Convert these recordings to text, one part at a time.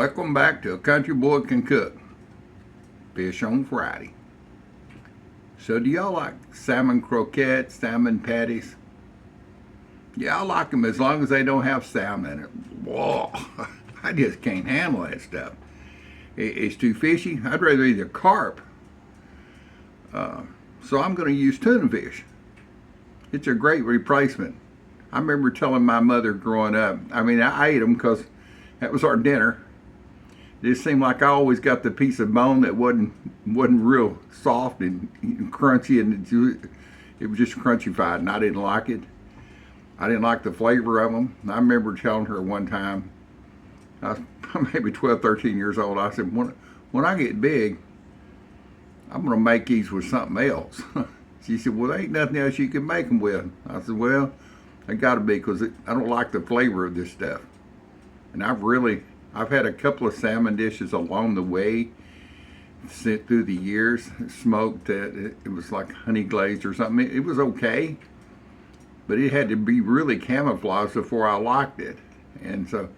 Welcome back to A Country Boy Can Cook. Fish on Friday. So do y'all like salmon croquettes, salmon patties? Yeah, I like them as long as they don't have salmon in it. Whoa, I just can't handle that stuff. It's too fishy. I'd rather eat a carp. So I'm going to use tuna fish. It's a great replacement. I remember telling my mother growing up, I ate them because that was our dinner. It just seemed like I always got the piece of bone that wasn't real soft and crunchy, and it was just crunchified, and I didn't like it. I didn't like the flavor of them. I remember telling her one time, I was maybe 12, 13 years old, I said, when I get big, I'm going to make these with something else. She said, well, there ain't nothing else you can make them with. I said, well, they got to be, because I don't like the flavor of this stuff. And I've had a couple of salmon dishes along the way through the years, smoked. It was like honey glazed or something. It was okay, but it had to be really camouflaged before I liked it. And so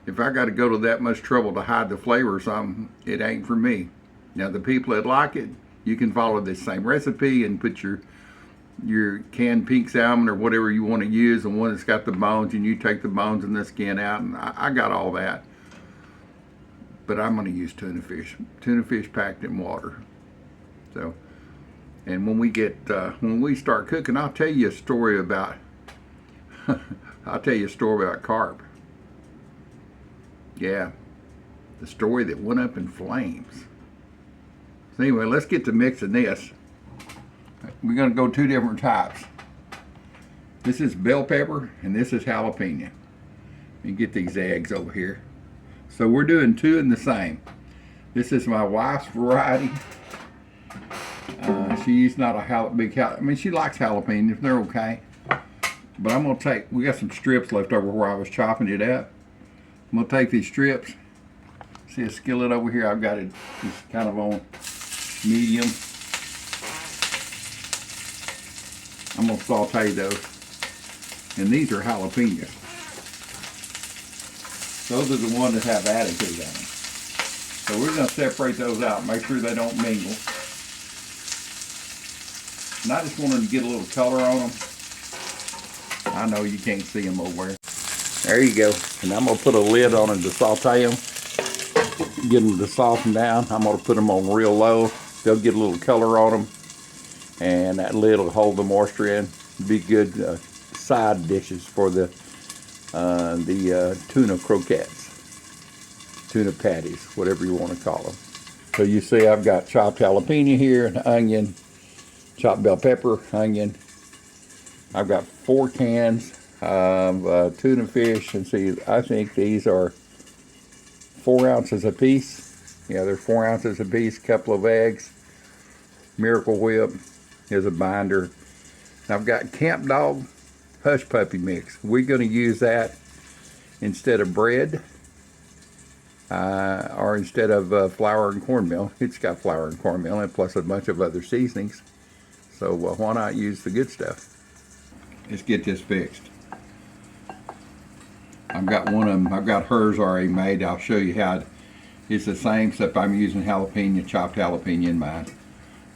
if I got to go to that much trouble to hide the flavor or something, it ain't for me. Now, the people that like it, you can follow this same recipe and put your canned pink salmon or whatever you want to use, and one that's got the bones, and you take the bones and the skin out, and I got all that. But I'm going to use tuna fish packed in water. So, and when we start cooking, I'll tell you a story about carp. Yeah, the story that went up in flames. So anyway, let's get to mixing this. We're going to go two different types. This is bell pepper and this is jalapeno. Let me get these eggs over here. So we're doing two in the same. This is my wife's variety. She's not a big jalapeno. She likes jalapenos. They're okay. But I'm going to we got some strips left over where I was chopping it up. I'm going to take these strips. See a skillet over here? I've got it just kind of on medium. I'm going to saute those. And these are jalapenos. Those are the ones that have attitude on them. So we're going to separate those out, make sure they don't mingle. And I just wanted to get a little color on them. I know you can't see them over there. There you go. And I'm going to put a lid on them to saute them. Get them to soften down. I'm going to put them on real low. They'll get a little color on them. And that lid will hold the moisture in. Be good side dishes for the tuna croquettes, tuna patties, whatever you want to call them. So you see I've got chopped jalapeno here, an onion, chopped bell pepper, onion. I've got 4 cans of tuna fish, and see, I think these are 4 ounces a piece. Yeah, they're 4 ounces a piece, couple of eggs, Miracle Whip is a binder. I've got Camp Dog Hush Puppy mix. We're going to use that instead of bread or instead of flour and cornmeal. It's got flour and cornmeal and plus a bunch of other seasonings. So why not use the good stuff? Let's get this fixed. I've got one of them. I've got hers already made. I'll show you how it's the same, except I'm using jalapeno, chopped jalapeno in mine.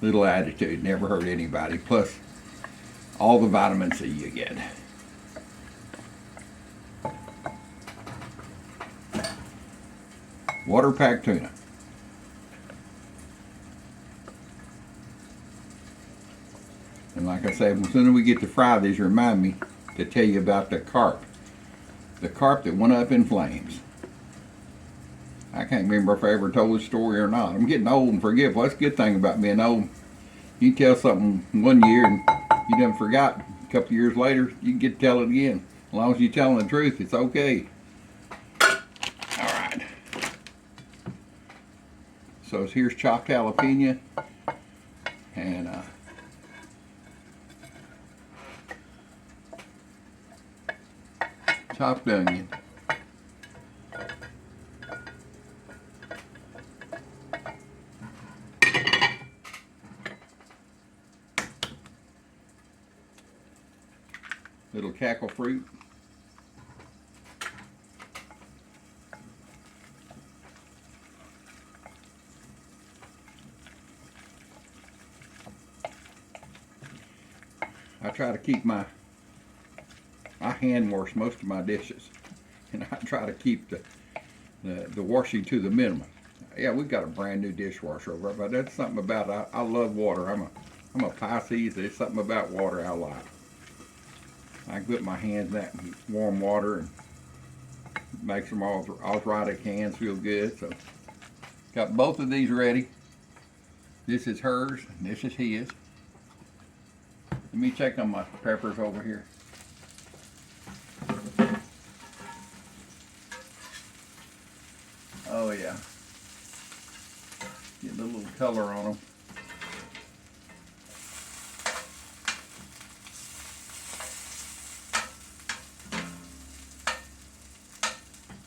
Little attitude, never hurt anybody. Plus all the vitamin C you get. Water packed tuna. And like I said, as soon as we get to fry these, remind me to tell you about the carp. The carp that went up in flames. I can't remember if I ever told this story or not. I'm getting old and forgetful. That's a good thing about being old. You tell something one year and you done forgot. A couple of years later, you can get to tell it again. As long as you're telling the truth, it's okay. All right. So here's chopped jalapeno and chopped onion. Little cackle fruit. try to keep I hand wash most of my dishes, and I try to keep the washing to the minimum. Yeah, we've got a brand new dishwasher over there, but that's something about I love water. I'm a Pisces. There's something about water I like. I can put my hands in that warm water and makes them arthritic hands feel good. So got both of these ready. This is hers and this is his. Let me check on my peppers over here. Oh yeah. Get a little color on them.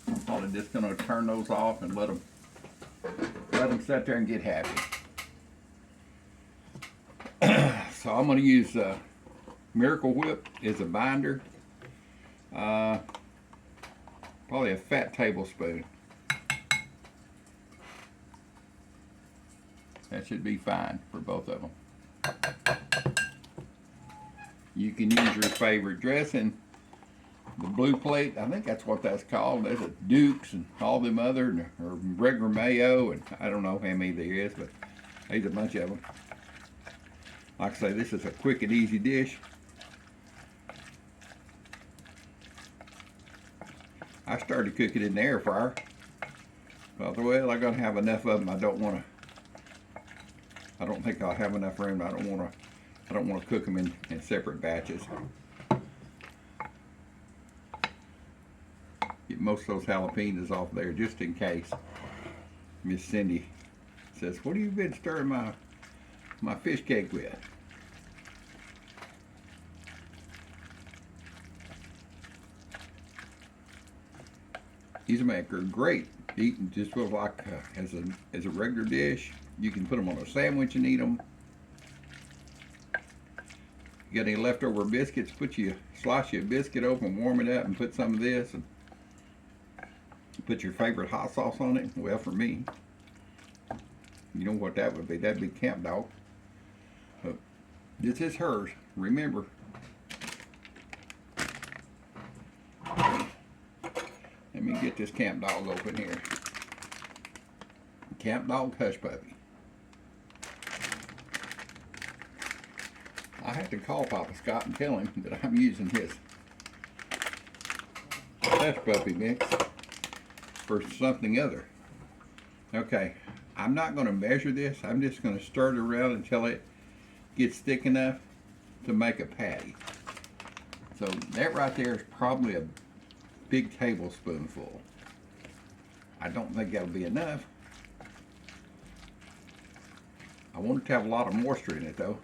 I'm probably just gonna turn those off and let them sit there and get happy. So I'm gonna use Miracle Whip as a binder. Probably a fat tablespoon. That should be fine for both of them. You can use your favorite dressing. The blue plate, I think that's what that's called. There's a Duke's and all them other, or regular mayo, and I don't know how many there is, but there's a bunch of them. Like I say, this is a quick and easy dish. I started cooking in the air fryer. But well, I'm gonna have enough of them. I don't think I'll have enough room. I don't want to cook them in separate batches. Get most of those jalapenos off there just in case. Miss Cindy says, "What have you been stirring my fish cake with?" These make are great eating just like as a regular dish. You can put them on a sandwich and eat them. You got any leftover biscuits? Slice your biscuit open, warm it up, and put some of this, and put your favorite hot sauce on it. Well, for me, you know what that would be? That'd be Camp Dog. But this is hers. Remember. Let me get this Camp Dog open here. Camp Dog Hush Puppy. I have to call Papa Scott and tell him that I'm using his Hush Puppy mix for something other. Okay, I'm not going to measure this. I'm just going to stir it around until it gets thick enough to make a patty. So that right there is probably a big tablespoonful. I don't think that'll be enough. I want it to have a lot of moisture in it though.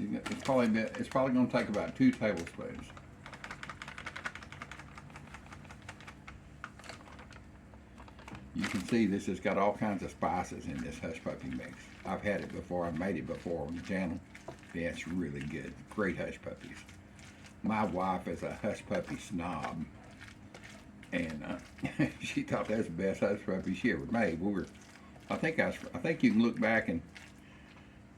It's probably going to take about 2 tablespoons. You can see this has got all kinds of spices in this Hush Puppy mix. I've had it before. I've made it before on the channel. Yeah, it's really good. Great Hush Puppies. My wife is a Hush Puppy snob, and she thought that's the best Hush Puppy she ever made. I think you can look back and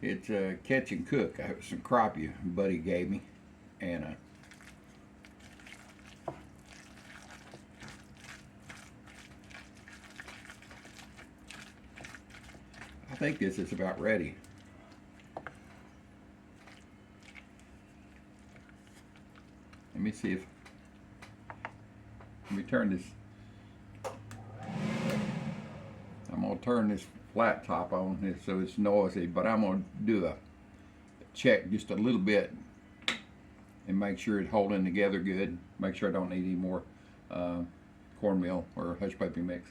it's Catch and Cook. It was some crappie Buddy gave me, and I think this is about ready. Let me see if, let me turn this, I'm going to turn this flat top on so it's noisy, but I'm going to do a check just a little bit and make sure it's holding together good. Make sure I don't need any more cornmeal or Hush Puppy mix.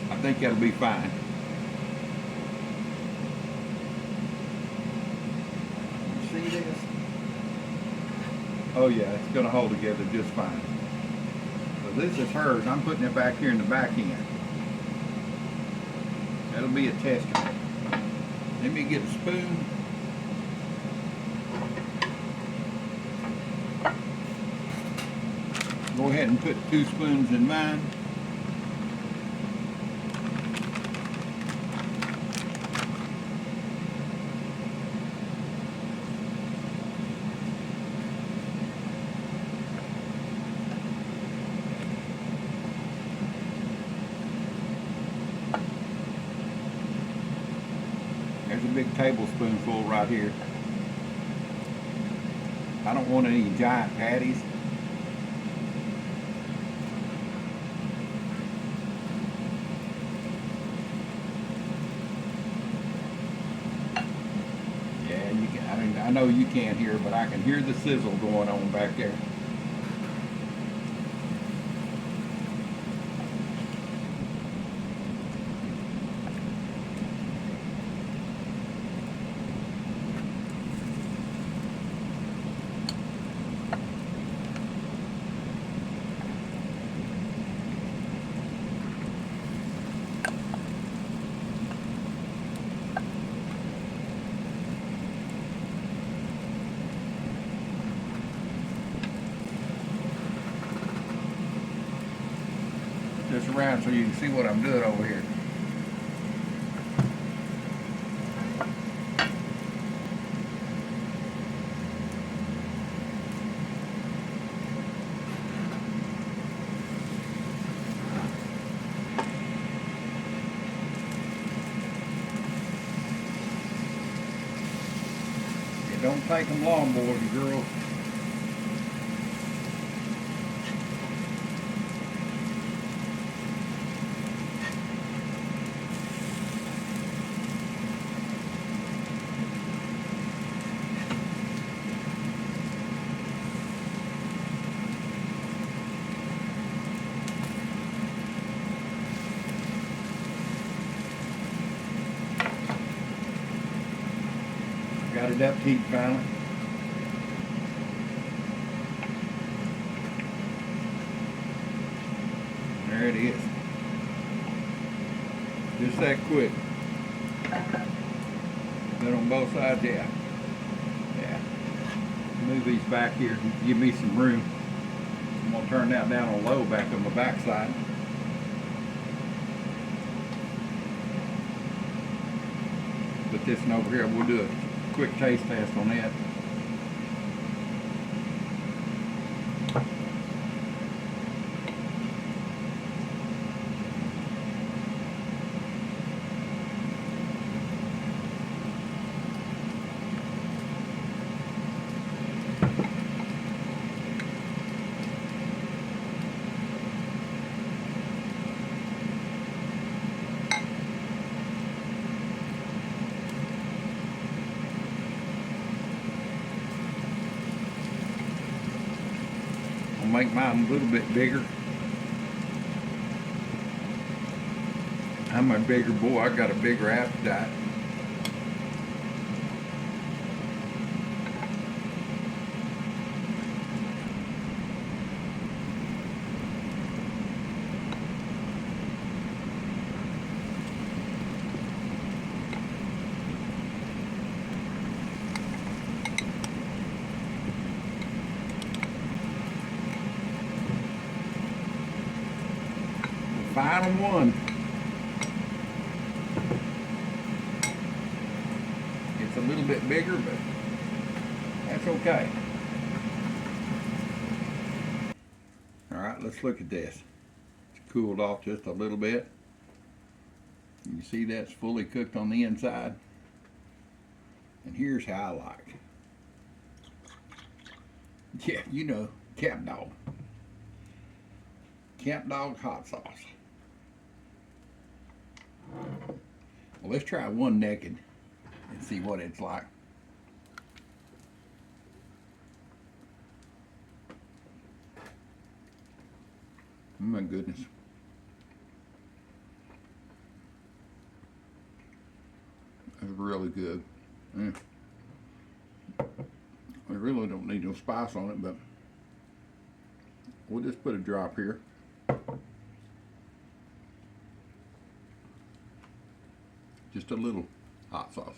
I think that'll be fine. See this? Oh yeah, it's gonna hold together just fine. So this is hers. I'm putting it back here in the back end. That'll be a tester. Let me get a spoon. Go ahead and put 2 spoons in mine. There's a big tablespoonful right here. I don't want any giant patties. Yeah, you can. I mean, I know you can't hear, but I can hear the sizzle going on back there. This around so you can see what I'm doing over here. It don't take them long, boys and girls. Got it up to heat finally. There it is. Just that quick. Then on both sides, yeah. Yeah. Move these back here, give me some room. I'm gonna turn that down on low back on the back side. Put this one over here, we'll do a quick taste test on that. I'll make mine a little bit bigger. I'm a bigger boy, I got a bigger appetite. Final one. It's a little bit bigger, but that's okay. All right, let's look at this. It's cooled off just a little bit. You see that's fully cooked on the inside. And here's how I like it. Yeah, you know, Cap Dog. Cap Dog hot sauce. Well, let's try one naked and see what it's like. Oh my goodness. That's really good. Yeah. I really don't need no spice on it, but we'll just put a drop here. Just a little hot sauce.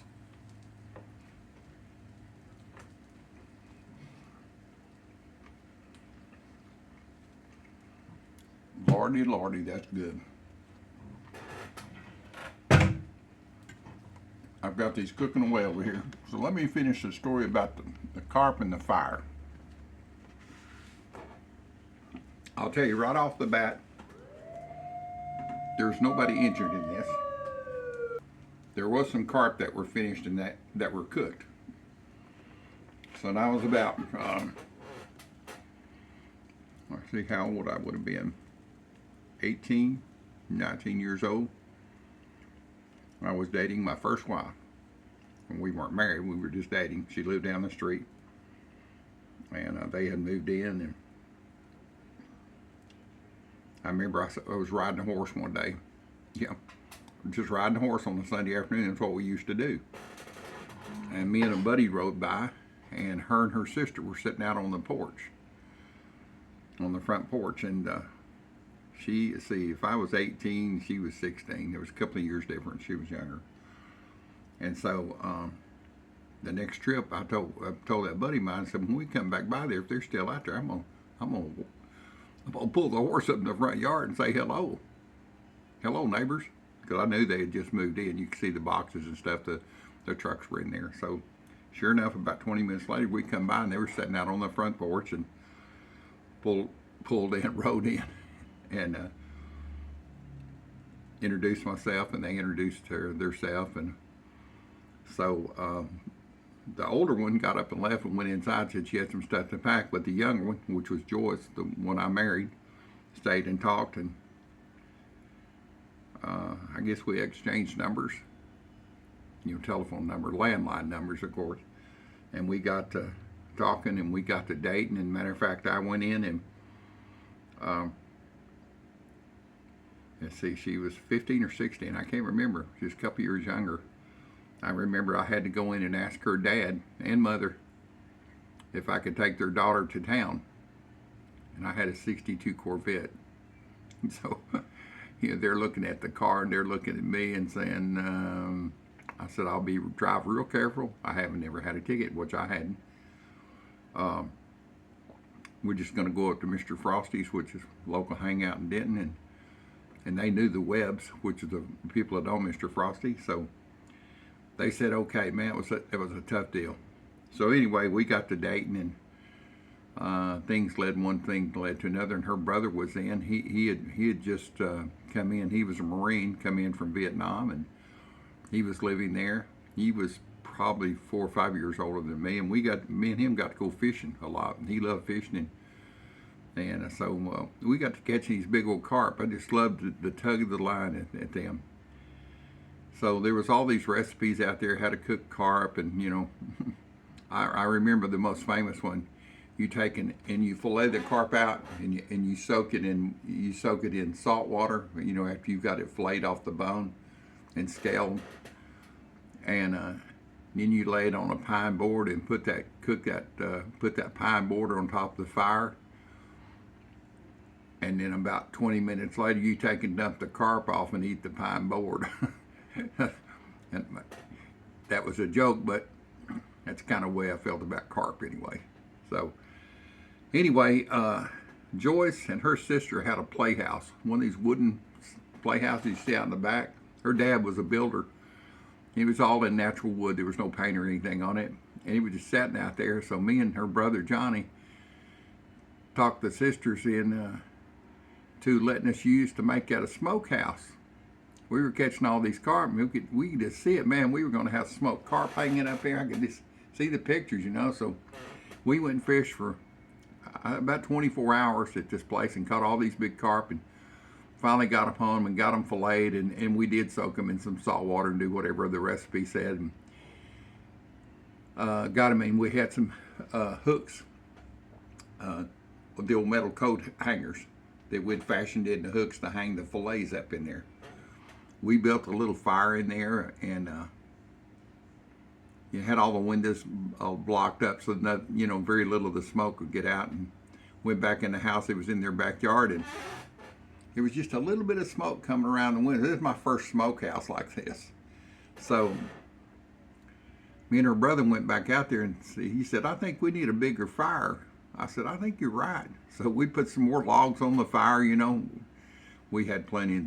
Lordy, lordy, that's good. I've got these cooking away over here. So let me finish the story about the carp and the fire. I'll tell you right off the bat, there's nobody injured in this. There was some carp that were finished and that were cooked. So I was about, let's see how old I would have been. 18, 19 years old. I was dating my first wife. And we weren't married, we were just dating. She lived down the street. And they had moved in. And I remember I was riding a horse one day. Yeah, just riding a horse on a Sunday afternoon. That's what we used to do. And me and a buddy rode by, and her and her sister were sitting out on the porch, on the front porch. And if I was 18, she was 16. There was a couple of years difference. She was younger. And so the next trip, I told that buddy of mine, I said, when we come back by there, if they're still out there, I'm gonna pull the horse up in the front yard and say hello. Hello, neighbors. Because I knew they had just moved in. You could see the boxes and stuff. The trucks were in there. So sure enough, about 20 minutes later, we come by and they were sitting out on the front porch and pulled in, rode in, and introduced myself, and they introduced theirself. And so the older one got up and left and went inside, said she had some stuff to pack, but the younger one, which was Joyce, the one I married, stayed and talked. And I guess we exchanged numbers, telephone number, landline numbers, of course. And we got to talking, and we got to dating. And matter of fact, I went in and let's see, she was 15 or 16, I can't remember, just a couple years younger. I remember I had to go in and ask her dad and mother if I could take their daughter to town. And I had a 62 Corvette. So, they're looking at the car and they're looking at me and saying, I said, I'll drive real careful. I haven't ever had a ticket, which I hadn't. We're just going to go up to Mr. Frosty's, which is a local hangout in Denton, and they knew the Webbs, which is the people that know Mr. Frosty. So they said, okay, man, it was a tough deal. So anyway, we got to dating, and one thing led to another. And her brother was in. He had just come in. He was a Marine, come in from Vietnam, and he was living there. He was probably 4 or 5 years older than me, and me and him got to go fishing a lot. And he loved fishing, and so we got to catch these big old carp. I just loved the tug of the line at them. So there was all these recipes out there how to cook carp, and I remember the most famous one. You take and you fillet the carp out, and you soak it in salt water. After you've got it filleted off the bone and scaled, and then you lay it on a pine board and put that pine board on top of the fire. And then about 20 minutes later, you take and dump the carp off and eat the pine board. And that was a joke, but that's kind of the way I felt about carp anyway. So anyway, Joyce and her sister had a playhouse, one of these wooden playhouses you see out in the back. Her dad was a builder. He was all in natural wood. There was no paint or anything on it. And he was just sitting out there. So me and her brother Johnny talked the sisters in to letting us use to make that a smokehouse. We were catching all these carp, and we could just see it, man. We were going to have smoked carp hanging up there. I could just see the pictures, So we went and fished for about 24 hours at this place and caught all these big carp, and finally got them home and got them filleted, and we did soak them in some salt water and do whatever the recipe said, and got them in. We had some hooks, the old metal coat hangers that we'd fashioned into hooks to hang the fillets up in there. We built a little fire in there, and you had all the windows blocked up so that very little of the smoke would get out. And went back in the house. It was in their backyard, and there was just a little bit of smoke coming around the window. This is my first smokehouse like this. So me and her brother went back out there, and he said, I think we need a bigger fire. I said, I think you're right. So we put some more logs on the fire, you know. We had plenty,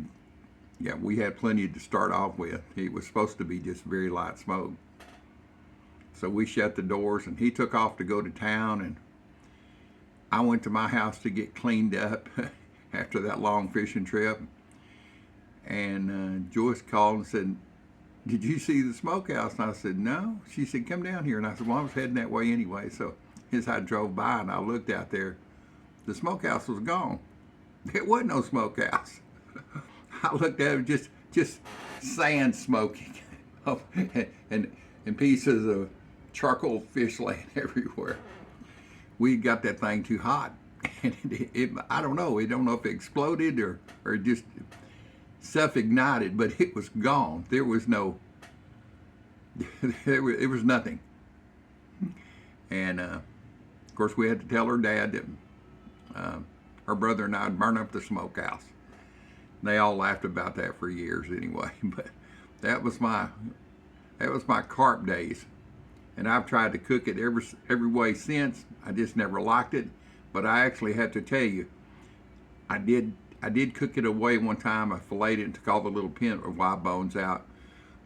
we had plenty to start off with. It was supposed to be just very light smoke. So we shut the doors, and he took off to go to town, and I went to my house to get cleaned up after that long fishing trip. And Joyce called and said, did you see the smokehouse? And I said, no. She said, come down here. And I said, well, I was heading that way anyway. So as I drove by and I looked out there, the smokehouse was gone. There wasn't no smokehouse. I looked at it, just sand smoking and pieces of charcoal fish laying everywhere. We got that thing too hot. And I don't know. I don't know if it exploded or just self-ignited, but it was gone. There was no, there was nothing. And of course, we had to tell her dad that her brother and I had burned up the smokehouse. They all laughed about that for years anyway. But that was my carp days, and I've tried to cook it every way since. I just never liked it. But I actually have to tell you, I did cook it away one time. I filleted it and took all the little pin or wide bones out,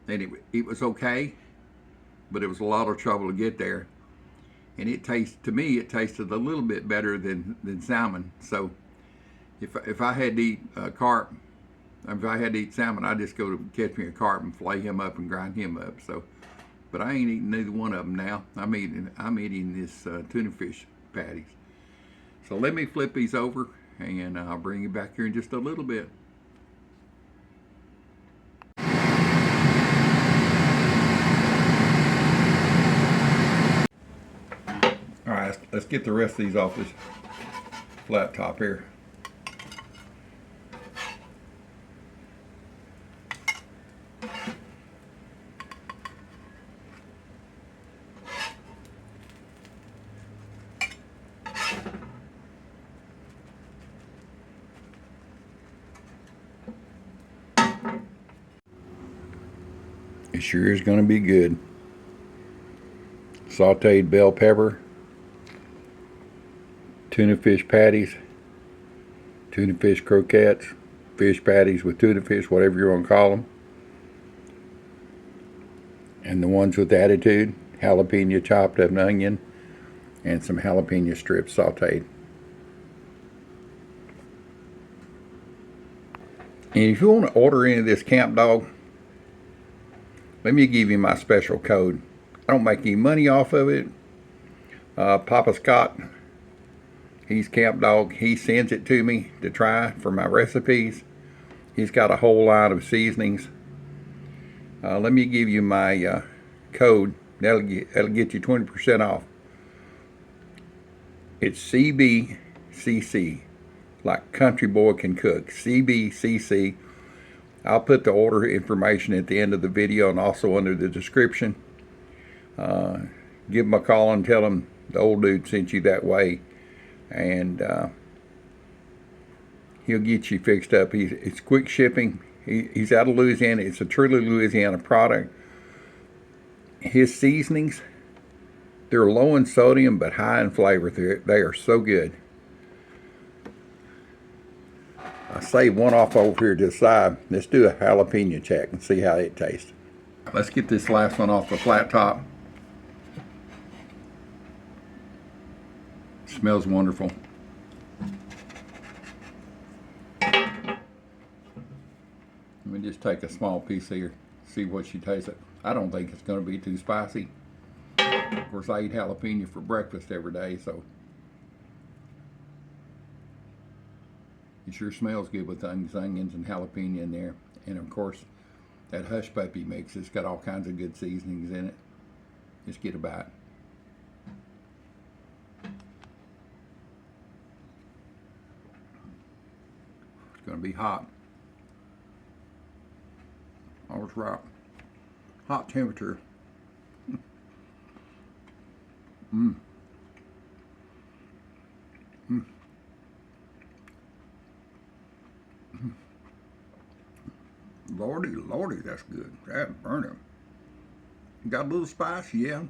and it was okay, but it was a lot of trouble to get there. And it tasted a little bit better than salmon. So if I had to eat carp, if I had to eat salmon, I'd just go to catch me a carp and fillet him up and grind him up. So, but I ain't eating neither one of them now. I'm eating this tuna fish patties. So let me flip these over, and I'll bring you back here in just a little bit. All right, let's get the rest of these off this flat top here. It sure is going to be good. Sauteed bell pepper, tuna fish patties, tuna fish croquettes, fish patties with tuna fish, whatever you want to call them. And the ones with attitude, jalapeno chopped up, an onion, and some jalapeno strips sauteed. And if you want to order any of this Camp Dog, let me give you my special code. I don't make any money off of it. Papa Scott, he's Camp Dog. He sends it to me to try for my recipes. He's got a whole line of seasonings. Let me give you my code. That'll get you 20% off. It's CBCC, like Country Boy Can Cook. CBCC. I'll put the order information at the end of the video and also under the description. Give him a call and tell him the old dude sent you that way, and he'll get you fixed up. It's quick shipping. He's out of Louisiana. It's a truly Louisiana product. His seasonings, they're low in sodium but high in flavor. They are so good. I saved one off over here to the side. Let's do a jalapeno check and see how it tastes. Let's get this last one off the flat top. Smells wonderful. Let me just take a small piece here, see what she tastes it. I don't think it's going to be too spicy. Of course, I eat jalapeno for breakfast every day, so it sure smells good with onions and jalapeno in there. And of course, that hush puppy mix, it's got all kinds of good seasonings in it. Just get a bite. It's going to be hot. I was right. Hot temperature. Mmm. Mmm. Lordy, that's good. That burn him. Got a little spice, yeah.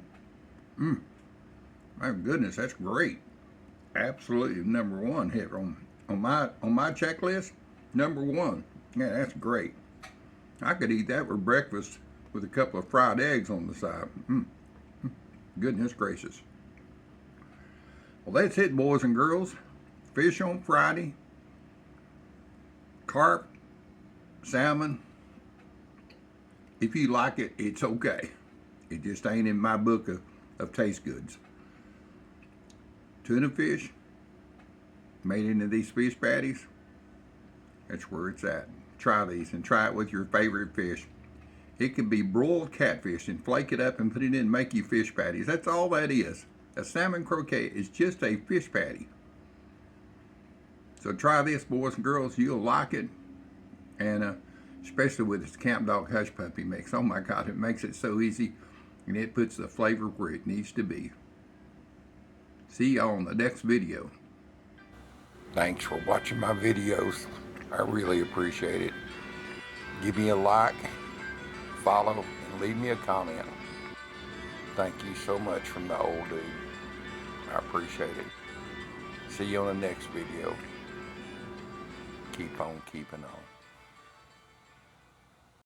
My goodness, that's great. Absolutely number one hit on my checklist. Number one. Yeah, that's great. I could eat that for breakfast with a couple of fried eggs on the side. Goodness gracious. Well, that's it, boys and girls. Fish on Friday, carp, salmon. If you like it, it's okay. It just ain't in my book of taste goods. Tuna fish made into these fish patties, that's where it's at. Try these and try it with your favorite fish. It can be broiled catfish and flake it up and put it in and make you fish patties. That's all that is. A salmon croquet is just a fish patty. So try this, boys and girls. You'll like it. And especially with this Camp Dog Hush Puppy mix. Oh my God, it makes it so easy. And it puts the flavor where it needs to be. See y'all on the next video. Thanks for watching my videos. I really appreciate it. Give me a like, follow, and leave me a comment. Thank you so much from the old dude. I appreciate it. See you on the next video. Keep on keeping on.